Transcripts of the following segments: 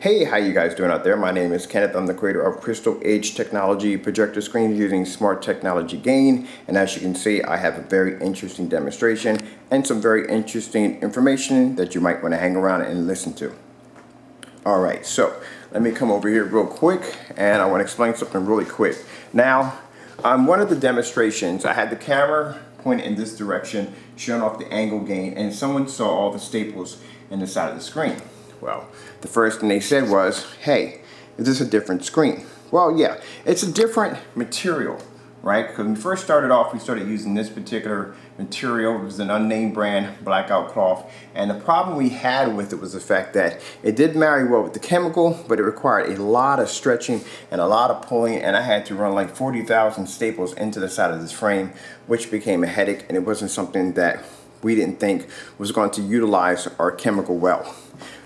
Hey, how you guys doing out there? My name is Kenneth. I'm the creator of Crystal Edge Technology projector screens using smart technology gain. And as you can see, I have a very interesting demonstration and some very interesting information that you might want to hang around and listen to. All right, so let me come over here real quick and I want to explain something really quick. Now, on one of the demonstrations, I had the camera pointed in this direction, showing off the angle gain, and someone saw all the staples in the side of the screen. Well, the first thing they said was, hey, is this a different screen? Well, yeah, it's a different material, right? Because when we first started off, we started using this particular material. It was an unnamed brand, blackout cloth. And the problem we had with it was the fact that it did marry well with the chemical, but it required a lot of stretching and a lot of pulling. And I had to run like 40,000 staples into the side of this frame, which became a headache. And it wasn't something that we didn't think was going to utilize our chemical well.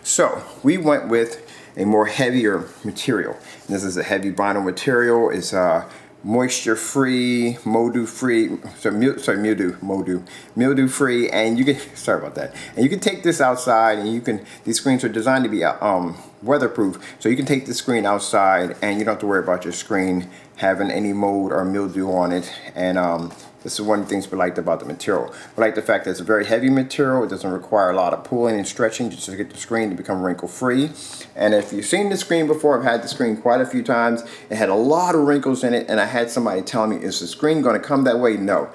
So we went with a more heavier material. And this is a heavy vinyl material. It's moisture free, mildew free, mildew free, and you can, sorry about that, and you can take this outside, and you can, these screens are designed to be weatherproof, so you can take the screen outside and you don't have to worry about your screen having any mold or mildew on it. And this is one of the things we liked about the material. We like the fact that it's a very heavy material. It doesn't require a lot of pulling and stretching just to get the screen to become wrinkle free. And if you've seen the screen before, I've had the screen quite a few times. It had a lot of wrinkles in it, and I had somebody tell me, is the screen going to come that way? No.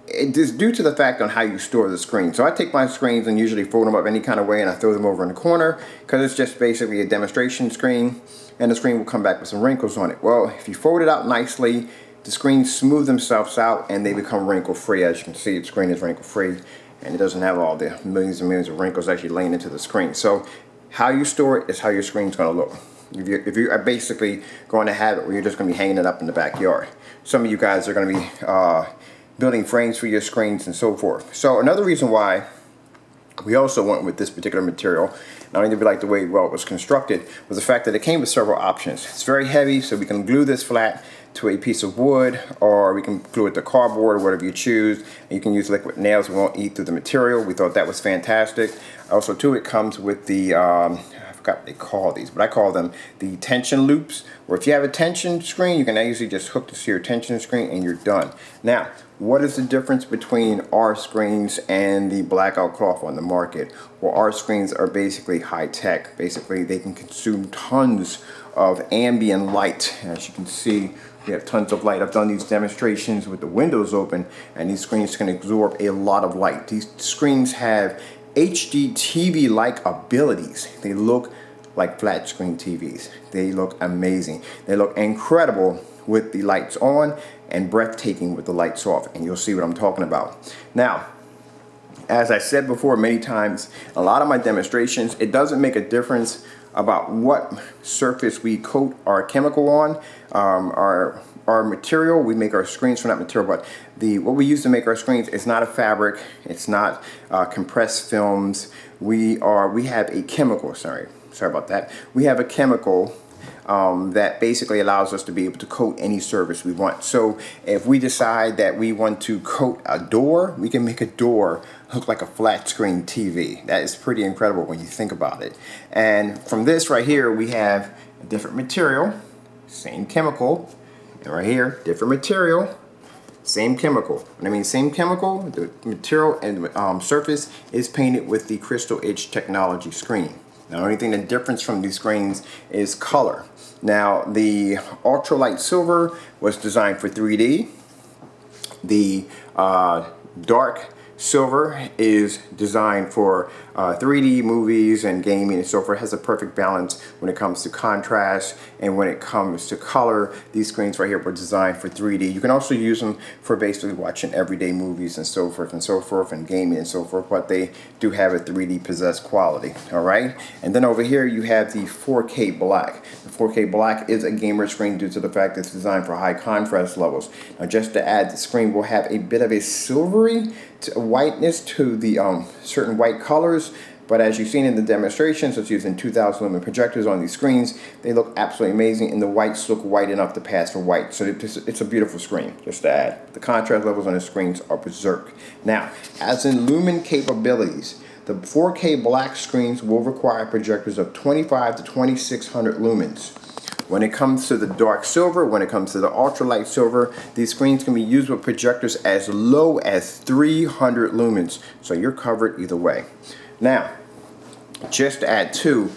It is due to the fact on how you store the screen. So I take my screens and usually fold them up any kind of way, and I throw them over in the corner because it's just basically a demonstration screen, and the screen will come back with some wrinkles on it. Well, if you fold it out nicely, the screens smooth themselves out and they become wrinkle free. As you can see, the screen is wrinkle free and it doesn't have all the millions and millions of wrinkles actually laying into the screen. So how you store it is how your screen's going to look. If you are basically going to have it where you're just going to be hanging it up in the backyard. Some of you guys are going to be building frames for your screens and so forth. So another reason why we also went with this particular material, not only did we like the way it was constructed, was the fact that it came with several options. It's very heavy, so we can glue this flat to a piece of wood, or we can glue it to cardboard, or whatever you choose. And you can use liquid nails, it won't eat through the material. We thought that was fantastic. Also too, it comes with the, I forgot what they call these, but I call them the tension loops, where if you have a tension screen, you can easily just hook this to your tension screen and you're done. Now, what is the difference between our screens and the blackout cloth on the market? Well, our screens are basically high tech. Basically, they can consume tons of ambient light. As you can see, we have tons of light. I've done these demonstrations with the windows open, and these screens can absorb a lot of light. These screens have HD TV-like abilities. They look like flat screen TVs. They look amazing. They look incredible with the lights on and breathtaking with the lights off, and you'll see what I'm talking about. Now, as I said before many times, a lot of my demonstrations, it doesn't make a difference about what surface we coat our chemical on, our material. We make our screens from that material, but what we use to make our screens is not a fabric. It's not compressed films. We have a chemical. Sorry about that. We have a chemical that basically allows us to be able to coat any surface we want. So if we decide that we want to coat a door, we can make a door look like a flat screen TV. That is pretty incredible when you think about it. And from this right here, we have a different material, same chemical, and right here, different material, same chemical. When I mean same chemical, the material and surface is painted with the Crystal Edge Technology screen. Now, the only thing that difference from these screens is color. Now, the ultralight silver was designed for 3D. The dark silver is designed for 3D movies and gaming and so forth. It has a perfect balance when it comes to contrast and when it comes to color. These screens right here were designed for 3D. You can also use them for basically watching everyday movies and so forth and gaming and so forth, but they do have a 3D possessed quality, all right? And then over here you have the 4K black. The 4K black is a gamer screen due to the fact that it's designed for high contrast levels. Now, just to add, the screen will have a bit of a silvery whiteness to the certain white colors, but as you've seen in the demonstrations, it's using 2000 lumen projectors on these screens. They look absolutely amazing, and the whites look white enough to pass for white. So it's a beautiful screen, just to add. The contrast levels on the screens are berserk. Now, as in lumen capabilities, The 4K black screens will require projectors of 25 to 2600 lumens. When it comes to the dark silver, when it comes to the ultralight silver, these screens can be used with projectors as low as 300 lumens. So you're covered either way. Now, just to add too,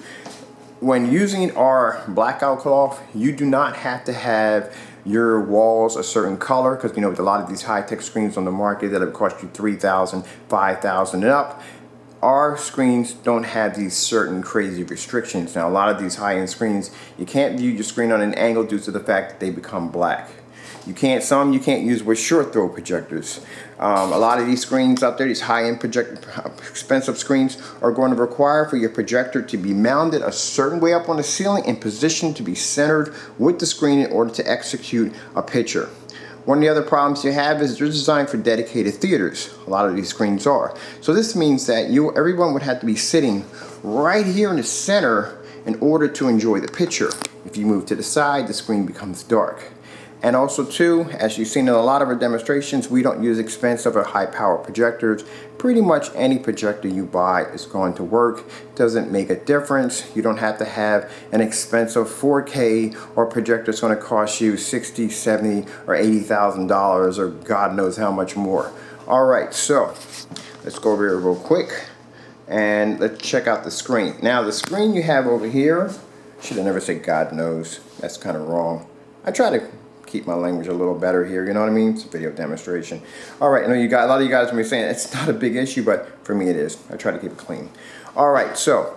when using our blackout cloth, you do not have to have your walls a certain color, because you know with a lot of these high-tech screens on the market that'll cost you $3,000, $5,000 and up. Our screens don't have these certain crazy restrictions. Now a lot of these high-end screens, you can't view your screen on an angle due to the fact that they become black. You can't use with short throw projectors. A lot of these screens out there, these high-end expensive screens, are going to require for your projector to be mounted a certain way up on the ceiling and positioned to be centered with the screen in order to execute a picture. One of the other problems you have is they're designed for dedicated theaters. A lot of these screens are. So this means that everyone would have to be sitting right here in the center in order to enjoy the picture. If you move to the side, the screen becomes dark. And also too, as you've seen in a lot of our demonstrations, we don't use expensive or high power projectors. Pretty much any projector you buy is going to work. Doesn't make a difference. You don't have to have an expensive 4K or projector that's going to cost you $60, $70, or $80,000 or God knows how much more. All right, so let's go over here real quick and let's check out the screen. Now the screen you have over here, should have never said God knows. That's kind of wrong. I try to keep my language a little better here, you know what I mean? It's a video demonstration. All right, I know a lot of you guys will be saying it's not a big issue, but for me it is. I try to keep it clean. All right, so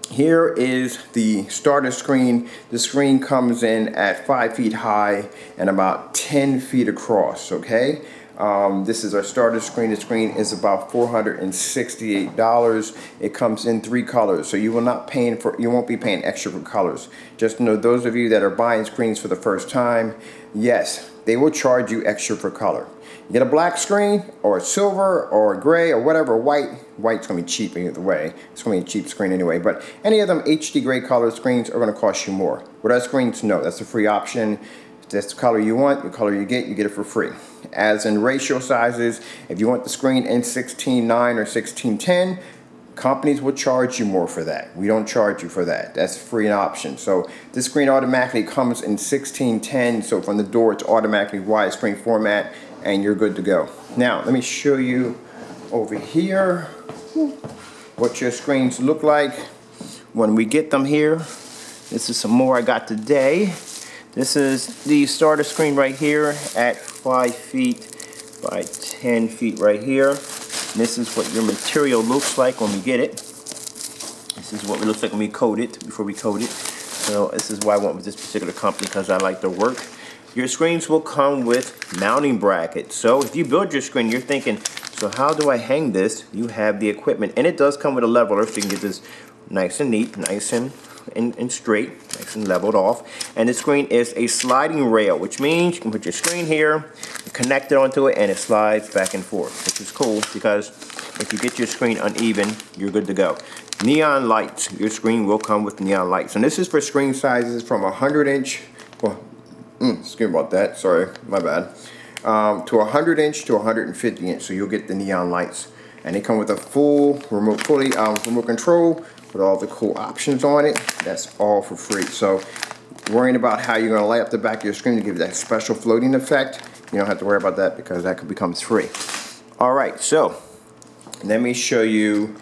here is the starter screen. The screen comes in at 5 feet high and about 10 feet across, okay? This is our starter screen. The screen is about $468. It comes in 3 colors, so you won't be paying extra for colors. Just know those of you that are buying screens for the first time, yes, they will charge you extra for color. You get a black screen or a silver or a gray or whatever, white's gonna be cheap either way. It's gonna be a cheap screen anyway, but any of them HD gray color screens are gonna cost you more. With our screens, no, that's a free option. If that's the color you want, the color you get it for free. As in ratio sizes, if you want the screen in 16:9 or 16:10, companies will charge you more for that. We don't charge you for that. That's free an option. So this screen automatically comes in 16:10, so from the door it's automatically widescreen format and you're good to go. Now let me show you over here what your screens look like when we get them here. This is some more I got today. This is the starter screen right here at 5 feet by 10 feet right here. This is what your material looks like when we get it. This is what it looks like when we coat it, before we coat it. So this is why I went with this particular company, because I like their work. Your screens will come with mounting brackets. So if you build your screen, you're thinking, so how do I hang this? You have the equipment, and it does come with a leveler, so you can get this nice and neat, nice and straight, nice and leveled off. And the screen is a sliding rail, which means you can put your screen here, connect it onto it, and it slides back and forth, which is cool because if you get your screen uneven, you're good to go. Neon lights. Your screen will come with neon lights, and this is for screen sizes from 100-inch. Well, excuse me about that. Sorry, my bad. To 100-inch to 150-inch. So you'll get the neon lights, and they come with a full remote control with all the cool options on it. That's all for free. So worrying about how you're going to light up the back of your screen to give that special floating effect, you don't have to worry about that because that becomes free. All right, so let me show you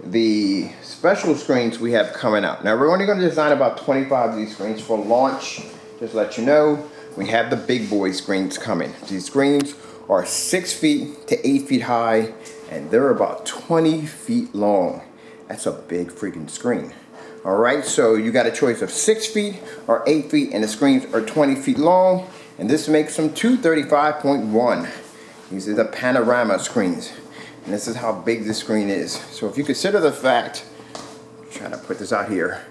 the special screens we have coming out. Now we're only going to design about 25 of these screens for launch. Just to let you know, we have the big boy screens coming. These screens are 6 feet to 8 feet high, and they're about 20 feet long. That's a big freaking screen. All right, so you got a choice of 6 feet or 8 feet, and the screens are 20 feet long, and this makes them 235.1. These are the panorama screens, and this is how big this screen is. So if you consider the fact, I'm trying to put this out here,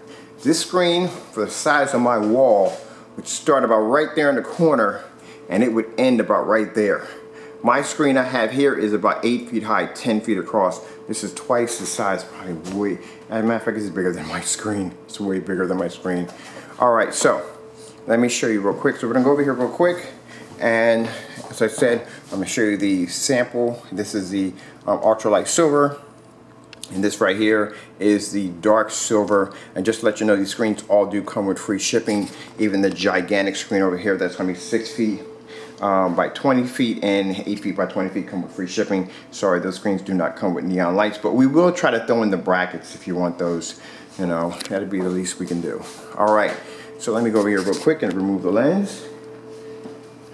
this screen for the size of my wall would start about right there in the corner, and it would end about right there. My screen I have here is about 8 feet high, 10 feet across. This is twice the size, probably way, as a matter of fact, this is bigger than my screen. It's way bigger than my screen. All right, so let me show you real quick. So we're gonna go over here real quick, and as I said, I'm gonna show you the sample. This is the ultralight silver. And this right here is the dark silver. And just to let you know, these screens all do come with free shipping. Even the gigantic screen over here, that's gonna be 6 feet by 20 feet and 8 feet by 20 feet come with free shipping. Sorry, those screens do not come with neon lights, but we will try to throw in the brackets if you want those. You know, that'd be the least we can do. All right, so let me go over here real quick and remove the lens.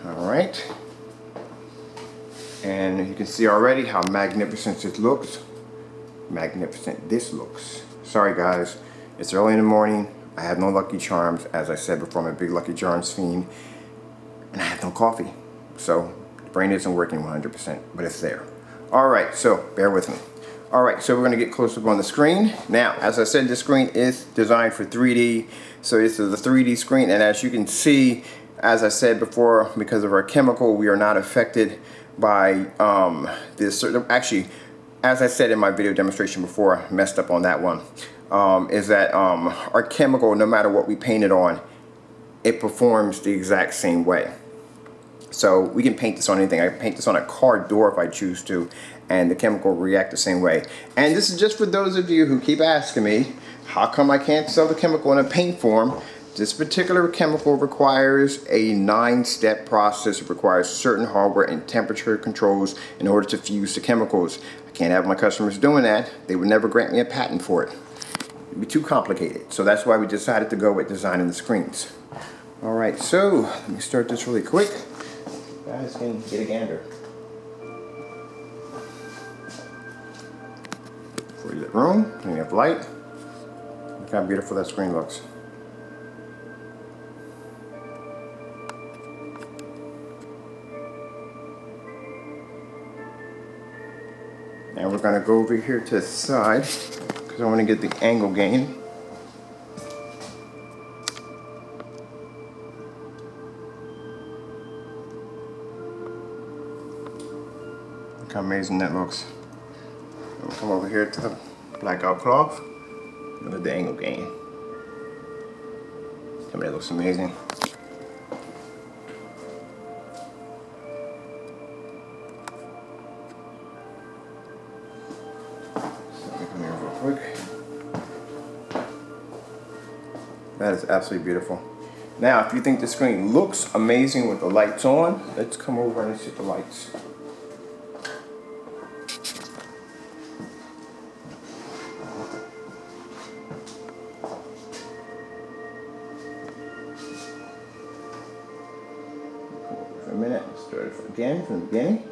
All right. And you can see already how magnificent this looks. Magnificent this looks. Sorry guys, it's early in the morning. I have no Lucky Charms. As I said before, I'm a big Lucky Charms fiend. And I have no coffee. So the brain isn't working 100%, but it's there. All right, so bear with me. All right, so we're gonna get close up on the screen. Now, as I said, this screen is designed for 3D. So this is a 3D screen, and as you can see, as I said before, because of our chemical, we are not affected by this. Actually, as I said in my video demonstration before, I messed up on that one, is that our chemical, no matter what we paint it on, it performs the exact same way. So we can paint this on anything. I can paint this on a car door if I choose to, and the chemical will react the same way. And this is just for those of you who keep asking me, how come I can't sell the chemical in a paint form? This particular chemical requires a 9-step process. It requires certain hardware and temperature controls in order to fuse the chemicals. I can't have my customers doing that. They would never grant me a patent for it. It'd be too complicated. So that's why we decided to go with designing the screens. All right, so let me start this really quick. You guys can get a gander. For the room, plenty of light. Look how beautiful that screen looks. And we're going to go over here to the side because I want to get the angle gain. Look how amazing that looks. And we'll come over here to the blackout cloth. Look at the angle gain. I mean, it looks amazing. Quick. That is absolutely beautiful. Now, if you think the screen looks amazing with the lights on, let's come over and set the lights. For a minute, let's start it again from the beginning.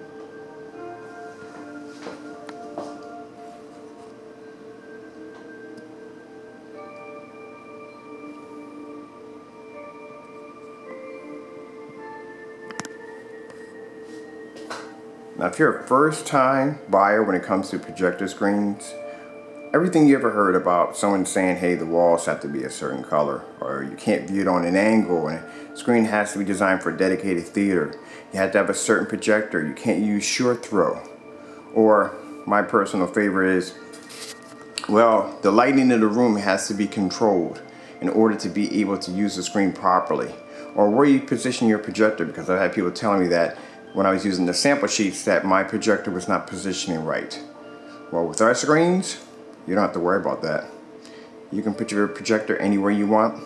Now, if you're a first-time buyer when it comes to projector screens, everything you ever heard about someone saying, hey, the walls have to be a certain color, or you can't view it on an angle, and the screen has to be designed for a dedicated theater. You have to have a certain projector. You can't use short throw. Or my personal favorite is, well, the lighting in the room has to be controlled in order to be able to use the screen properly. Or where you position your projector, because I've had people telling me that when I was using the sample sheets that my projector was not positioning right. Well, with our screens, you don't have to worry about that. You can put your projector anywhere you want.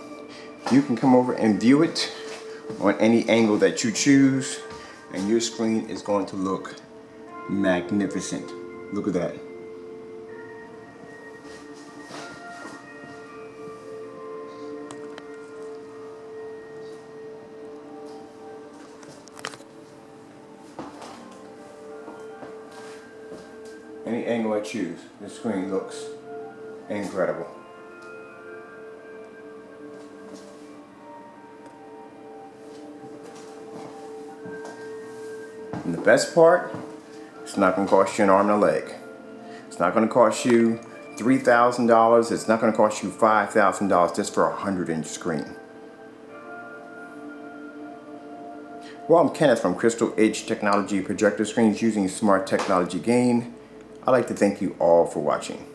You can come over and view it on any angle that you choose, and your screen is going to look magnificent. Look at that. Any angle I choose, the screen looks incredible. And the best part, it's not going to cost you an arm and a leg. It's not going to cost you $3,000. It's not going to cost you $5,000 just for a 100-inch screen. Well, I'm Kenneth from Crystal Edge Technology Projector Screens using smart technology gain. I'd like to thank you all for watching.